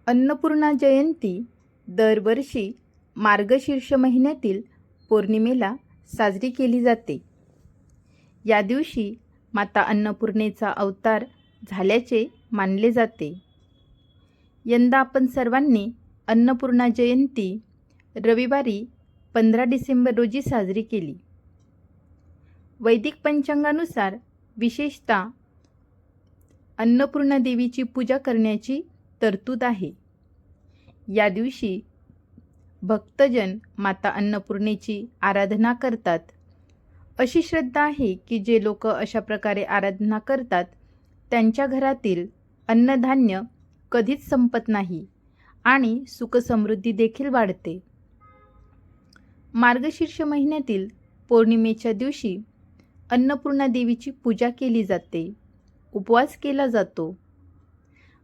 अन्नपूर्णा जयंती दरवर्षी मार्गशीर्ष महिन्यातील पौर्णिमेला साजरी केली जाते. या दिवशी माता अन्नपूर्णेचा अवतार झाल्याचे मानले जाते. यंदा आपण सर्वांनी अन्नपूर्णा जयंती रविवारी 15 डिसेंबर रोजी साजरी केली. वैदिक पंचांगानुसार विशेषतः अन्नपूर्णा देवीची पूजा करण्याची तरतूद आहे. या दिवशी भक्तजन माता अन्नपूर्णेची आराधना करतात. अशी श्रद्धा आहे की जे लोक अशा प्रकारे आराधना करतात त्यांच्या घरातील अन्नधान्य कधीच संपत नाही आणि सुखसमृद्धी देखील वाढते. मार्गशीर्ष महिन्यातील पौर्णिमेच्या दिवशी अन्नपूर्णा देवीची पूजा केली जाते. उपवास केला जातो.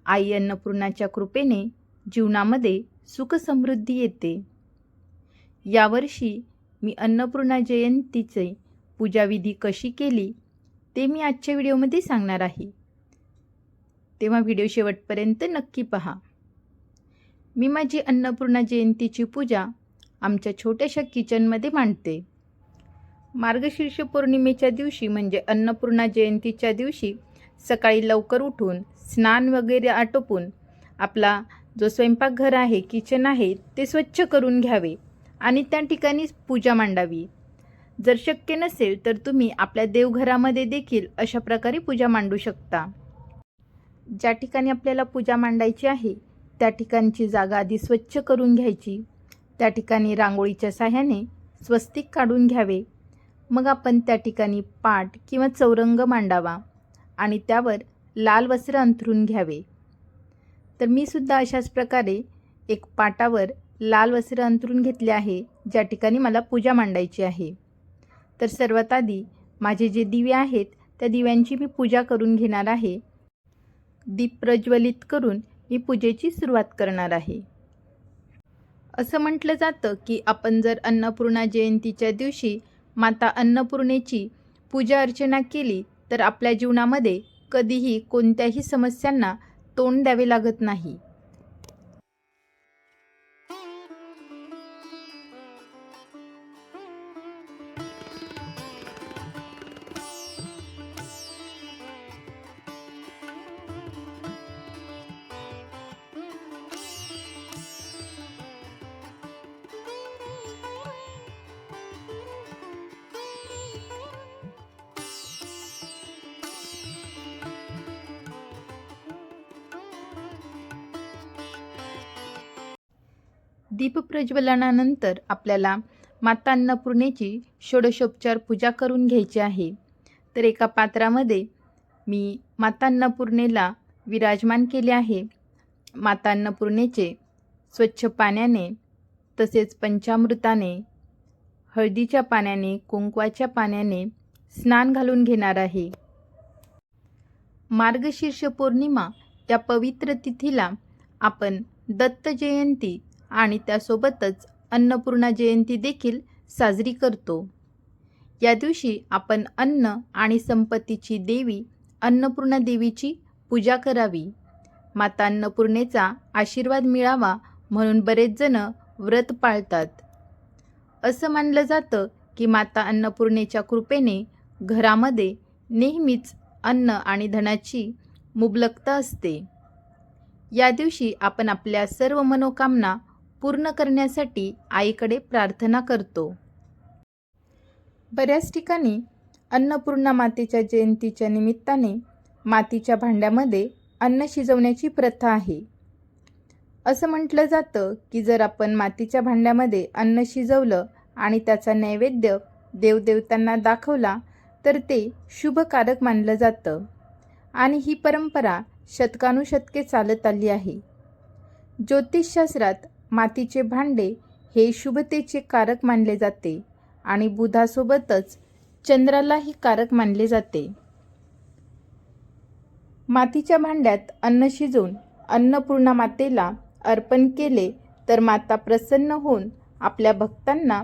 आई अन्नपूर्णाच्या कृपेने जीवनामध्ये सुखसमृद्धी येते. यावर्षी मी अन्नपूर्णा जयंतीचे पूजाविधी कशी केली ते मी आजच्या व्हिडिओमध्ये सांगणार आहे. तेव्हा व्हिडिओ शेवटपर्यंत नक्की पहा. मी माझी अन्नपूर्णा जयंतीची पूजा आमच्या छोट्याशा किचनमध्ये मांडते. मार्गशीर्ष पौर्णिमेच्या दिवशी म्हणजे अन्नपूर्णा जयंतीच्या दिवशी सकाळी लवकर उठून स्नान वगैरे आटोपून आपला जो स्वयंपाकघर आहे, किचन आहे ते स्वच्छ करून घ्यावे आणि त्या ठिकाणी पूजा मांडावी. जर शक्य नसेल तर तुम्ही आपल्या देवघरामध्ये देखील अशा प्रकारे पूजा मांडू शकता. ज्या ठिकाणी आपल्याला पूजा मांडायची आहे त्या ठिकाणची जागा आधी स्वच्छ करून घ्यायची. त्या ठिकाणी रांगोळीच्या साहाय्याने स्वस्तिक काढून घ्यावे. मग आपण त्या ठिकाणी पाट किंवा चौरंग मांडावा आणि त्यावर लाल वस्त्र अंथरून घ्यावे. तर मी सुद्धा अशाच प्रकारे एक पाटावर लाल वस्त्र अंथरून घेतले आहे ज्या ठिकाणी मला पूजा मांडायची आहे. तर सर्वात आधी माझे जे दिवे आहेत त्या दिव्यांची मी पूजा करून घेणार आहे. दीप प्रज्वलित करून मी पूजेची सुरुवात करणार आहे. असं म्हटलं जातं की आपण जर अन्नपूर्णा जयंतीच्या दिवशी माता अन्नपूर्णेची पूजा अर्चना केली तर आपल्या जीवनामध्ये कधीही कोणत्याही समस्यांना तोंड द्यावे लागत नाही. दीपप्रज्वलनानंतर आपल्याला माता अन्नपूर्णेची षोडशोपचार पूजा करून घ्यायची आहे. तर एका पात्रामध्ये मी माता अन्नपूर्णेला विराजमान केले आहे. माता अन्नपूर्णेचे स्वच्छ पाण्याने तसेच पंचामृताने, हळदीच्या पाण्याने, कुंकवाच्या पाण्याने स्नान घालून घेणार आहे. मार्गशीर्ष पौर्णिमा या पवित्र तिथीला आपण दत्त जयंती आणि त्यासोबतच अन्नपूर्णा जयंती देखील साजरी करतो. या दिवशी आपण अन्न आणि संपत्तीची देवी अन्नपूर्णा देवीची पूजा करावी. माता अन्नपूर्णेचा आशीर्वाद मिळावा म्हणून बरेच जण व्रत पाळतात. असं मानलं जातं की माता अन्नपूर्णेच्या कृपेने घरामध्ये नेहमीच अन्न आणि धनाची मुबलकता असते. या दिवशी आपण आपल्या सर्व मनोकामना पूर्ण करण्यासाठी आईकडे प्रार्थना करतो. बऱ्याच ठिकाणी अन्नपूर्णा मातेच्या जयंतीच्या निमित्ताने मातीच्या भांड्यामध्ये अन्न शिजवण्याची प्रथा आहे. असं म्हटलं जातं की जर आपण मातीच्या भांड्यामध्ये अन्न शिजवलं आणि त्याचा नैवेद्य देवदेवतांना दाखवला तर ते शुभकारक मानलं जातं आणि ही परंपरा शतकानुशतके चालत आली आहे. ज्योतिषशास्त्रात मातीचे भांडे हे शुभतेचे कारक मानले जाते आणि बुधासोबतच चंद्रालाही कारक मानले जाते. मातीच्या भांड्यात अन्न शिजवून अन्नपूर्णा मातेला अर्पण केले तर माता प्रसन्न होऊन आपल्या भक्तांना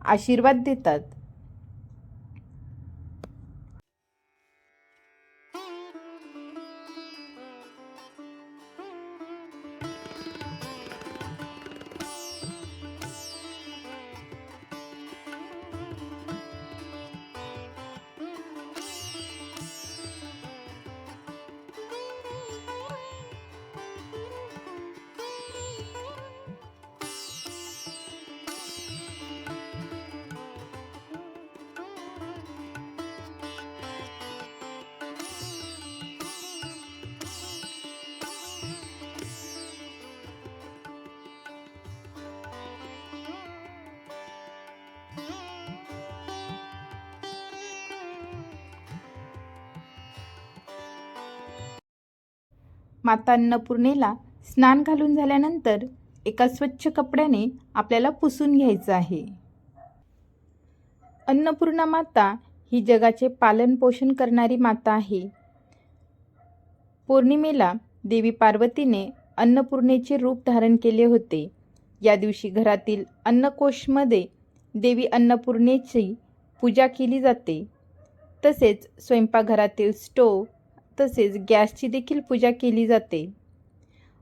आशीर्वाद देतात. माता अन्नपूर्णेला स्नान घालून झाल्यानंतर एका स्वच्छ कपड्याने आपल्याला पुसून घ्यायचं आहे. अन्नपूर्णा माता ही जगाचे पालन पोषण करणारी माता आहे. पौर्णिमेला देवी पार्वतीने अन्नपूर्णेचे रूप धारण केले होते. या दिवशी घरातील अन्नकोशमध्ये देवी अन्नपूर्णेची पूजा केली जाते. तसेच स्वयंपाकघरातील स्टोव तसेच गॅसची देखील पूजा केली जाते.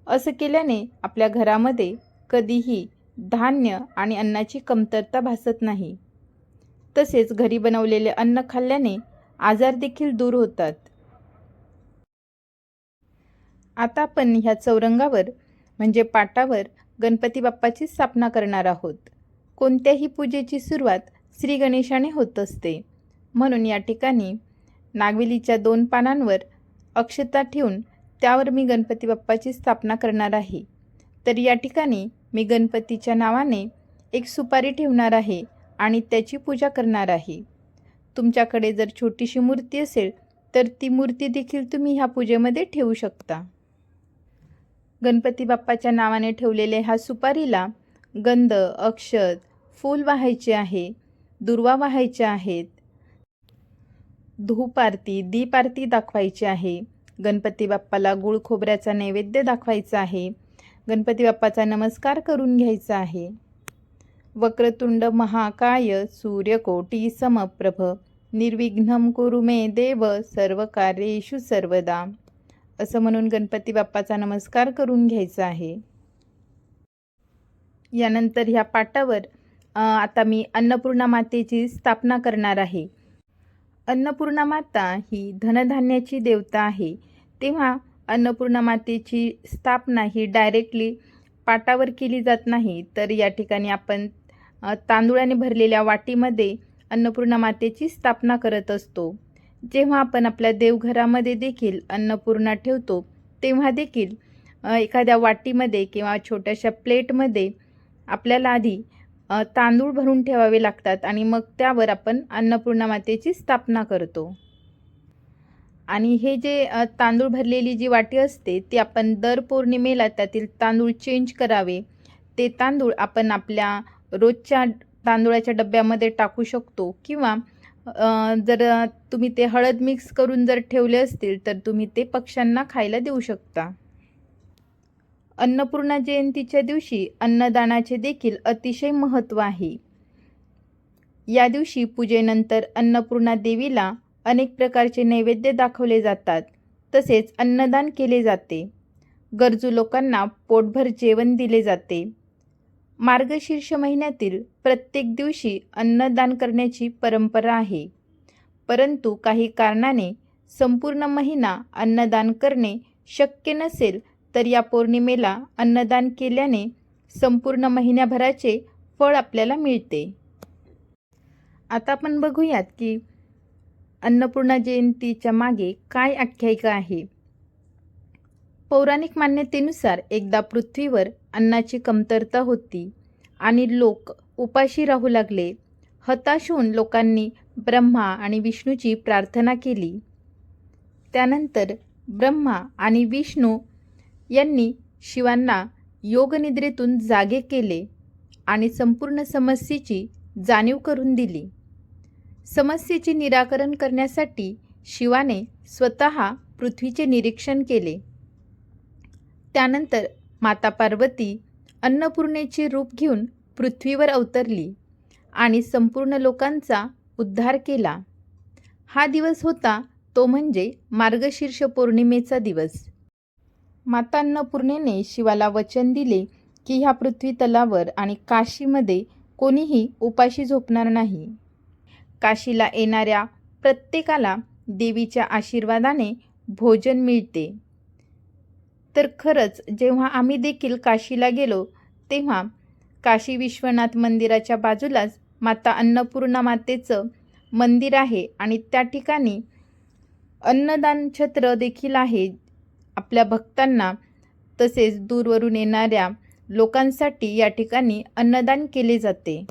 असं केल्याने आपल्या घरामध्ये कधीही धान्य आणि अन्नाची कमतरता भासत नाही. तसेच घरी बनवलेले अन्न खाल्ल्याने आजार देखील दूर होतात. आता आपण ह्या चौरंगावर म्हणजे पाटावर गणपती बाप्पाची स्थापना करणार आहोत. कोणत्याही पूजेची सुरुवात श्री गणेशाने होत असते. म्हणून या ठिकाणी नागवेलीच्या 2 पानांवर अक्षता ठेवून त्यावर मी गणपती बाप्पाची स्थापना करणार आहे. तर या ठिकाणी मी गणपतीच्या नावाने एक सुपारी ठेवणार आहे आणि त्याची पूजा करणार आहे. तुमच्याकडे जर छोटीशी मूर्ती असेल तर ती मूर्ती देखील तुम्ही ह्या पूजेमध्ये ठेवू शकता. गणपती बाप्पाच्या नावाने ठेवलेल्या ह्या सुपारीला गंध, अक्षत, फूल वाहायचे आहे, दुर्वा वाहायचे आहेत, धूप आरती, दीप आरती दाखवायची आहे. गणपती बाप्पाला गुळ खोबऱ्याचा नैवेद्य दाखवायचा आहे. गणपती बाप्पाचा नमस्कार करून घ्यायचा आहे. वक्रतुंड महाकाय सूर्यकोटी समप्रभ निर्विघ्नं कुरु मे देव सर्व कार्येषु सर्वदा असं म्हणून गणपती बाप्पाचा नमस्कार करून घ्यायचा आहे. यानंतर ह्या पाटावर आता मी अन्नपूर्णा मातेची स्थापना करणार आहे. अन्नपूर्णा माता ही धनधान्याची देवता आहे. तेव्हा अन्नपूर्णा मातेची स्थापना ही डायरेक्टली पाटावर केली जात नाही, तर या ठिकाणी आपण तांदूळाने भरलेल्या वाटीमध्ये अन्नपूर्णा मातेची स्थापना करत असतो. जेव्हा आपण आपल्या देवघरामध्ये देखील अन्नपूर्णा ठेवतो तेव्हा देखील एखाद्या वाटीमध्ये किंवा छोट्याशा प्लेटमध्ये आपल्याला आधी तांदूळ भरून ठेवावे लागतात आणि मग त्यावर आपण अन्नपूर्णा मातेची स्थापना करतो. आणि हे जे तांदूळ भरलेली जी वाटी असते ती आपण दर पौर्णिमेला त्यातील तांदूळ चेंज करावे. ते तांदूळ आपण आपल्या रोजच्या तांदूळाच्या डब्यामध्ये टाकू शकतो किंवा जर तुम्ही ते हळद मिक्स करून जर ठेवले असतील तर तुम्ही ते पक्ष्यांना खायला देऊ शकता. अन्नपूर्णा जयंतीच्या दिवशी अन्नदानाचे देखील अतिशय महत्त्व आहे. या दिवशी पूजेनंतर अन्नपूर्णा देवीला अनेक प्रकारचे नैवेद्य दाखवले जातात. तसेच अन्नदान केले जाते. गरजू लोकांना पोटभर जेवण दिले जाते. मार्गशीर्ष महिन्यातील प्रत्येक दिवशी अन्नदान करण्याची परंपरा आहे. परंतु काही कारणाने संपूर्ण महिना अन्नदान करणे शक्य नसेल तर या पौर्णिमेला अन्नदान केल्याने संपूर्ण महिन्याभराचे फळ आपल्याला मिळते. आता आपण बघूयात की अन्नपूर्णा जयंतीच्या मागे काय आख्यायिका आहे. पौराणिक मान्यतेनुसार एकदा पृथ्वीवर अन्नाची कमतरता होती आणि लोक उपाशी राहू लागले. हताश होऊन लोकांनी ब्रह्मा आणि विष्णूची प्रार्थना केली. त्यानंतर ब्रह्मा आणि विष्णू यांनी शिवांना योगनिद्रेतून जागे केले आणि संपूर्ण समस्येची जाणीव करून दिली. समस्येचे निराकरण करण्यासाठी शिवाने स्वतः पृथ्वीचे निरीक्षण केले. त्यानंतर माता पार्वती अन्नपूर्णेचे रूप घेऊन पृथ्वीवर अवतरली आणि संपूर्ण लोकांचा उद्धार केला. हा दिवस होता तो म्हणजे मार्गशीर्ष पौर्णिमेचा दिवस. माता अन्नपूर्णेने शिवाला वचन दिले की ह्या पृथ्वी तलावर आणि काशीमध्ये कोणीही उपाशी झोपणार नाही. काशीला येणाऱ्या प्रत्येकाला देवीच्या आशीर्वादाने भोजन मिळते. तर खरंच जेव्हा आम्ही देखील काशीला गेलो तेव्हा काशी विश्वनाथ मंदिराच्या बाजूलाच माता अन्नपूर्णा मातेचं मंदिर आहे आणि त्या ठिकाणी अन्नदान छत्र देखील आहे. आपल्या भक्तांना तसेच दूरवरून येणाऱ्या लोकांसाठी या ठिकाणी अन्नदान केले जाते.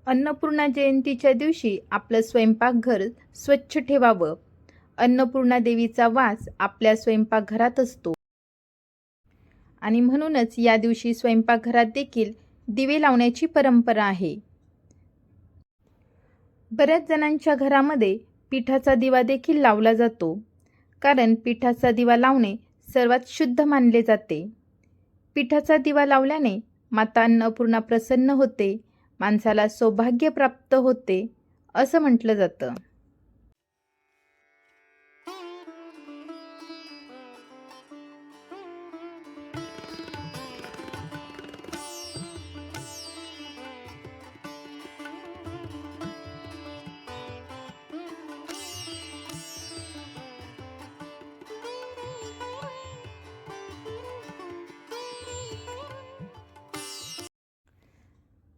अन्नपूर्णा जयंतीच्या दिवशी आपलं स्वयंपाकघर स्वच्छ ठेवावं. अन्नपूर्णा देवीचा वास आपल्या स्वयंपाकघरात असतो आणि म्हणूनच या दिवशी स्वयंपाकघरात देखील दिवे लावण्याची परंपरा आहे. बऱ्याच जणांच्या घरामध्ये पिठाचा दिवा देखील लावला जातो, कारण पिठाचा दिवा लावणे सर्वात शुद्ध मानले जाते. पिठाचा दिवा लावल्याने माता अन्नपूर्णा प्रसन्न होते, माणसाला सौभाग्य प्राप्त होते असं म्हटलं जातं.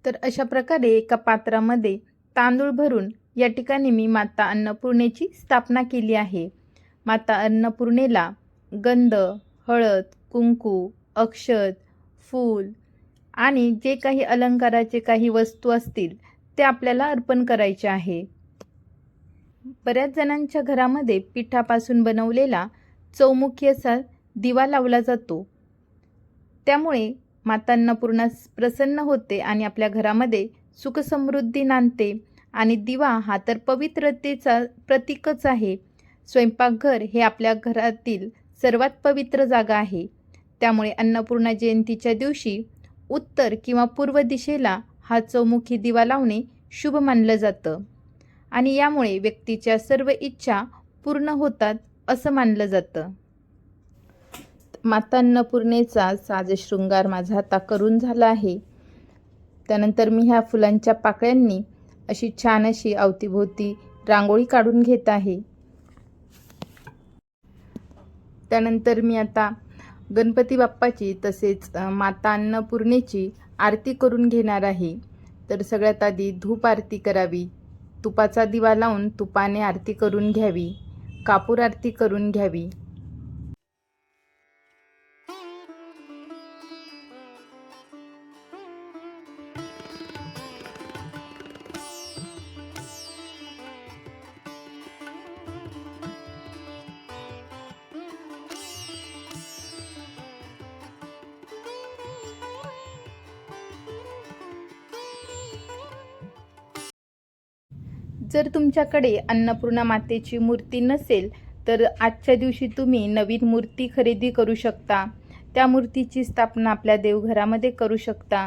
तर अशा प्रकारे एका पात्रामध्ये तांदूळ भरून या ठिकाणी मी माता अन्नपूर्णेची स्थापना केली आहे. माता अन्नपूर्णेला गंध, हळद, कुंकू, अक्षत, फूल आणि जे काही अलंकाराचे काही वस्तू असतील ते आपल्याला अर्पण करायचे आहे. बऱ्याच जणांच्या घरामध्ये पिठापासून बनवलेला चौमुखी असा दिवा लावला जातो. त्यामुळे माता अन्नपूर्णा प्रसन्न होते आणि आपल्या घरामध्ये सुखसमृद्धी नांदते. आणि दिवा हा तर पवित्रतेचा प्रतीकच आहे. स्वयंपाकघर हे आपल्या घरातील सर्वात पवित्र जागा आहे. त्यामुळे अन्नपूर्णा जयंतीच्या दिवशी उत्तर किंवा पूर्व दिशेला हा चौमुखी दिवा लावणे शुभ मानलं जातं आणि यामुळे व्यक्तीच्या सर्व इच्छा पूर्ण होतात असं मानलं जातं. माता अन्नपूर्णेचा साजशृंगार माझा आता करून झाला आहे. त्यानंतर मी ह्या फुलांच्या पाकळ्यांनी अशी छान अशी अवतीभोवती रांगोळी काढून घेत आहे. त्यानंतर मी आता गणपती बाप्पाची तसेच माता अन्नपूर्णेची आरती करून घेणार आहे. तर सगळ्यात आधी धूप आरती करावी, तुपाचा दिवा लावून तुपाने आरती करून घ्यावी, कापूर आरती करून घ्यावी. जर तुमच्याकडे अन्नपूर्णा मातेची मूर्ती नसेल तर आजच्या दिवशी तुम्ही नवीन मूर्ती खरेदी करू शकता. त्या मूर्तीची स्थापना आपल्या देवघरामध्ये करू शकता.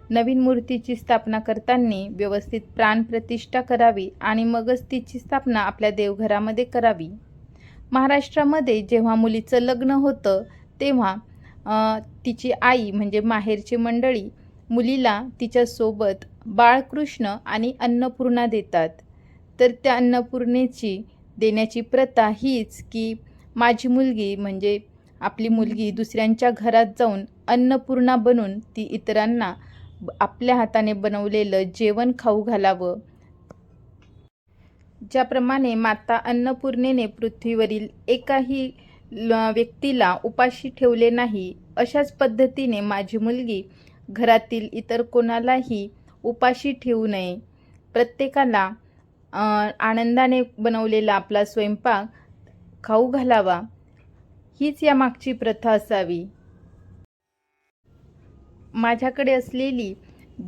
नवीन मूर्तीची स्थापना करताना व्यवस्थित प्राणप्रतिष्ठा करावी आणि मगच तिची स्थापना आपल्या देवघरामध्ये करावी. महाराष्ट्रामध्ये जेव्हा मुलीचं लग्न होतं तेव्हा तिची आई म्हणजे माहेरची मंडळी मुलीला तिच्यासोबत बाळकृष्ण आणि अन्नपूर्णा देतात. तर त्या अन्नपूर्णेची देण्याची प्रथा हीच की माझी मुलगी म्हणजे आपली मुलगी दुसऱ्यांच्या घरात जाऊन अन्नपूर्णा बनून ती इतरांना आपल्या हाताने बनवलेलं जेवण खाऊ घालावं. ज्याप्रमाणे माता अन्नपूर्णेने पृथ्वीवरील एकाही व्यक्तीला उपाशी ठेवले नाही, अशाच पद्धतीने माझी मुलगी घरातील इतर कोणालाही उपाशी ठेवू नये. प्रत्येकाला आनंदाने बनवलेला आपला स्वयंपाक खाऊ घालावा, हीच यामागची प्रथा असावी. माझ्याकडे असलेली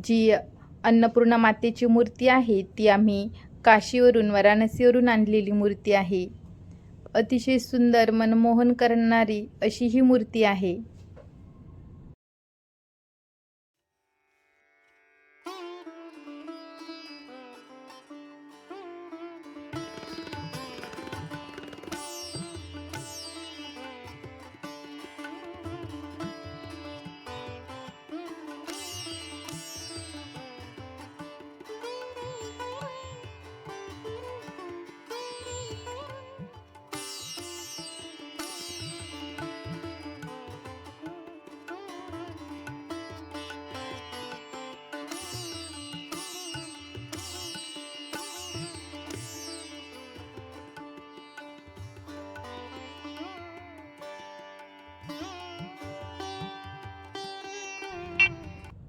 जी अन्नपूर्णा मातेची मूर्ती आहे ती आम्ही काशीवरून वाराणसीवरून आणलेली मूर्ती आहे. अतिशय सुंदर मनमोहन करणारी अशी ही मूर्ती आहे.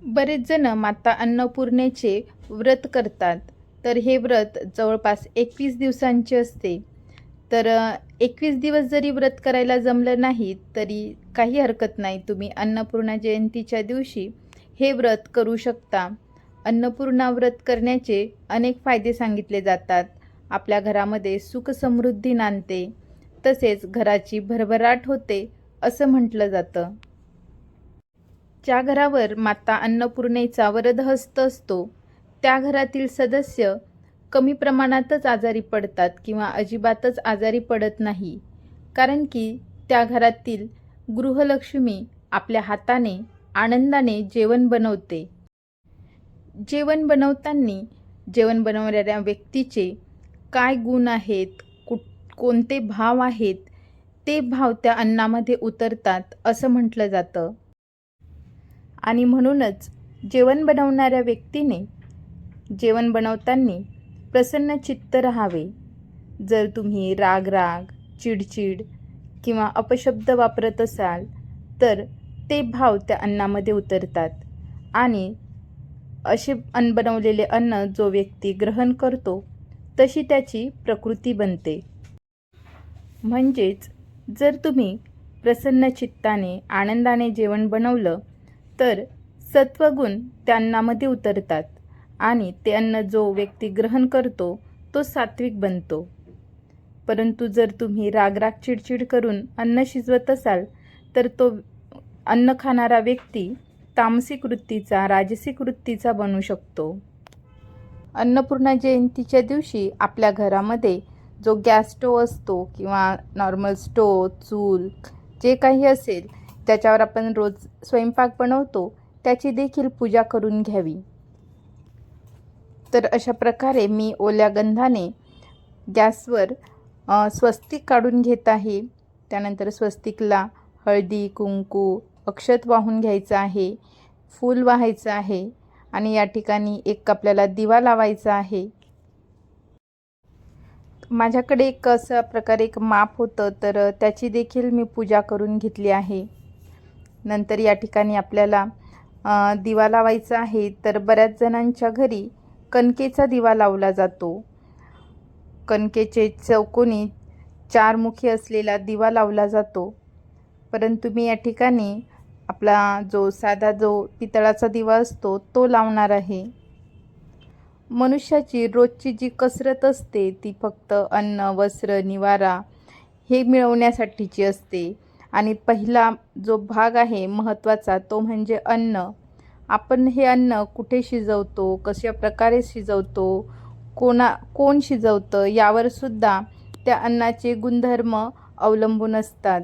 बरेच जण माता अन्नपूर्णेचे व्रत करतात. तर हे व्रत जवळपास 21 दिवसांचे असते. तर 21 दिवस जरी व्रत करायला जमलं नाही तरी काही हरकत नाही. तुम्ही अन्नपूर्णा जयंतीच्या दिवशी हे व्रत करू शकता. अन्नपूर्णा व्रत करण्याचे अनेक फायदे सांगितले जातात. आपल्या घरामध्ये सुख समृद्धी नांदते, तसेच घराची भरभराट होते असं म्हटलं जातं. ज्या घरावर माता अन्नपूर्णेचा वरदहस्त असतो त्या घरातील सदस्य कमी प्रमाणातच आजारी पडतात किंवा अजिबातच आजारी पडत नाही. कारण की त्या घरातील गृहलक्ष्मी आपल्या हाताने आनंदाने जेवण बनवते. जेवण बनवणाऱ्या व्यक्तीचे काय गुण आहेत, कोणते भाव आहेत, ते भाव त्या अन्नामध्ये उतरतात असं म्हटलं जातं. आणि म्हणूनच जेवण बनवणाऱ्या व्यक्तीने जेवण बनवताना प्रसन्न चित्त राहावे. जर तुम्ही राग, चिडचिड किंवा अपशब्द वापरत असाल तर ते भाव त्या अन्नामध्ये उतरतात आणि असे बनवलेले अन्न जो व्यक्ती ग्रहण करतो तशी त्याची प्रकृती बनते. म्हणजेच जर तुम्ही प्रसन्न चित्ताने आनंदाने जेवण बनवलं तर सत्वगुण त्या अन्नामध्ये उतरतात आणि ते अन्न जो व्यक्ती ग्रहण करतो तो सात्विक बनतो. परंतु जर तुम्ही राग, चिडचिड करून अन्न शिजवत असाल तर तो अन्न खाणारा व्यक्ती तामसिक वृत्तीचा, राजसिक वृत्तीचा बनू शकतो. अन्नपूर्णा जयंतीच्या दिवशी आपल्या घरामध्ये जो गॅस स्टोव असतो किंवा नॉर्मल स्टोव, चूल जे काही असेल त्याच्यावर आपण रोज स्वयंपाक बनवतो त्याची देखील पूजा करून घ्यावी. तर अशा प्रकारे मी ओल्या गंधाने गॅसवर स्वस्तिक काढून घेत आहे. त्यानंतर स्वस्तिकला हळदी, कुंकू, अक्षत वाहून घ्यायचं आहे, फूल वाहायचं आहे आणि या ठिकाणी एक आपल्याला दिवा लावायचा आहे. माझ्याकडे एक अशा प्रकारे एक माप होतं तर त्याची देखील मी पूजा करून घेतली आहे. नंतर या ठिकाणी आपल्याला दिवा लावायचा आहे. तर बऱ्याच जणांच्या घरी कणकेचा दिवा लावला जातो. कणकेचे चौकोनी 4 मुखी असलेला दिवा लावला जातो. परंतु मी या ठिकाणी आपला साधा पितळाचा दिवा असतो तो लावणार आहे. मनुष्याची रोजची जी कसरत असते ती फक्त अन्न, वस्त्र, निवारा हे मिळवण्यासाठीची असते आणि पहिला जो भाग आहे महत्त्वाचा तो म्हणजे अन्न. आपण हे अन्न कुठे शिजवतो, कशा प्रकारे शिजवतो, कोण शिजवतं यावर सुद्धा त्या अन्नाचे गुणधर्म अवलंबून असतात.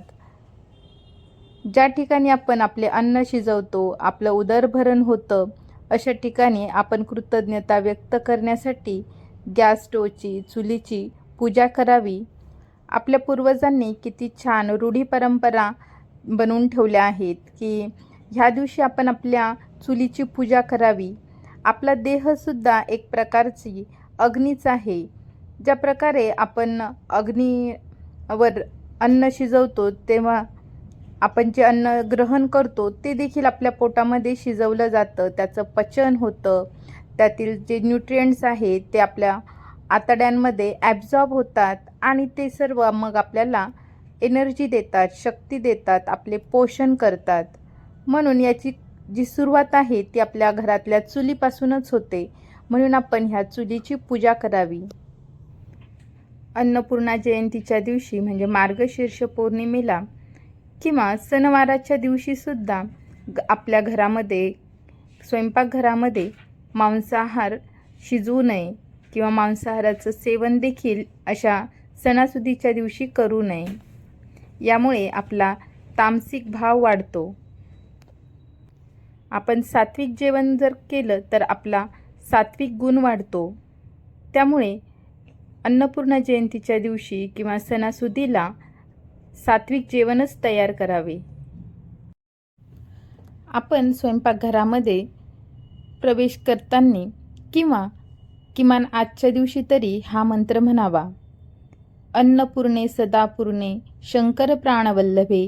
ज्या ठिकाणी आपण आपले अन्न शिजवतो, आपलं उदरभरण होतं, अशा ठिकाणी आपण कृतज्ञता व्यक्त करण्यासाठी गॅस स्टोवची, चुलीची पूजा करावी. आपल्या पूर्वजांनी किती छान रूढी परंपरा बनवून ठेवल्या आहेत की ह्या दिवशी आपण आपल्या चुलीची पूजा करावी. आपला देहसुद्धा एक प्रकारची अग्नीच आहे. ज्या प्रकारे आपण अग्नीवर अन्न शिजवतो तेव्हा आपण जे अन्न ग्रहण करतो ते देखील आपल्या पोटामध्ये शिजवलं जातं, त्याचं पचन होतं, त्यातील जे न्यूट्रिएंट्स आहेत ते आपल्या आतड्यांमध्ये ॲब्झॉर्ब होतात आणि ते सर्व मग आपल्याला एनर्जी देतात, शक्ती देतात, आपले पोषण करतात. म्हणून याची जी सुरुवात आहे ती आपल्या घरातल्या चुलीपासूनच होते. म्हणून आपण ह्या चुलीची पूजा करावी. अन्नपूर्णा जयंतीच्या दिवशी म्हणजे मार्गशीर्ष पौर्णिमेला किंवा सणवाराच्या दिवशीसुद्धा आपल्या घरामध्ये, स्वयंपाकघरामध्ये मांसाहार शिजवू नये किंवा मांसाहाराचं सेवन देखील अशा सणासुदीच्या दिवशी करू नये. यामुळे आपला तामसिक भाव वाढतो. आपण सात्विक जेवण जर केलं तर आपला सात्विक गुण वाढतो. त्यामुळे अन्नपूर्णा जयंतीच्या दिवशी किंवा सणासुदीला सात्विक जेवणच तयार करावे. आपण स्वयंपाकघरामध्ये प्रवेश करताना किंवा किमान आजच्या दिवशी तरी हा मंत्र म्हणावा. अन्नपूर्णे सदापूर्णे शंकर प्राणवल्लभे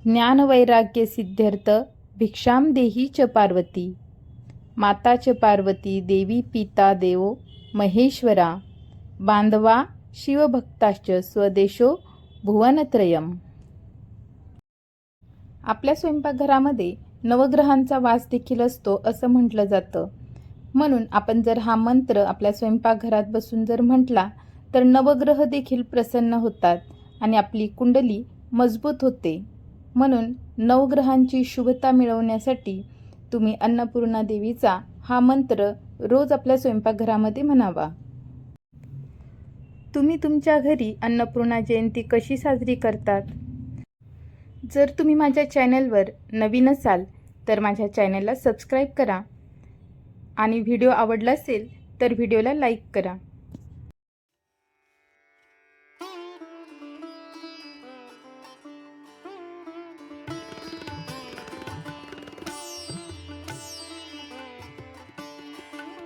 ज्ञानवैराग्य सिद्ध्यर्थ भिक्षाम देही च पार्वती. माता च पार्वती देवी पिता देवो महेश्वरा. बांधवा शिवभक्ताश्च स्वदेशो भुवनत्रयम्. आपल्या स्वयंपाकघरामध्ये नवग्रहांचा वास देखील असतो असं म्हटलं जातं. म्हणून आपण जर हा मंत्र आपल्या स्वयंपाकघरात बसून जर म्हटला तर नवग्रह देखील प्रसन्न होतात आणि आपली कुंडली मजबूत होते. म्हणून नवग्रहांची शुभता मिळवण्यासाठी तुम्ही अन्नपूर्णा देवीचा हा मंत्र रोज आपल्या स्वयंपाकघरामध्ये म्हणावा. तुम्ही तुमच्या घरी अन्नपूर्णा जयंती कशी साजरी करतात? जर तुम्ही माझ्या चॅनलवर नवीन असाल तर माझ्या चॅनलला सबस्क्राईब करा आणि व्हिडिओ आवडला असेल तर व्हिडिओला लाईक करा.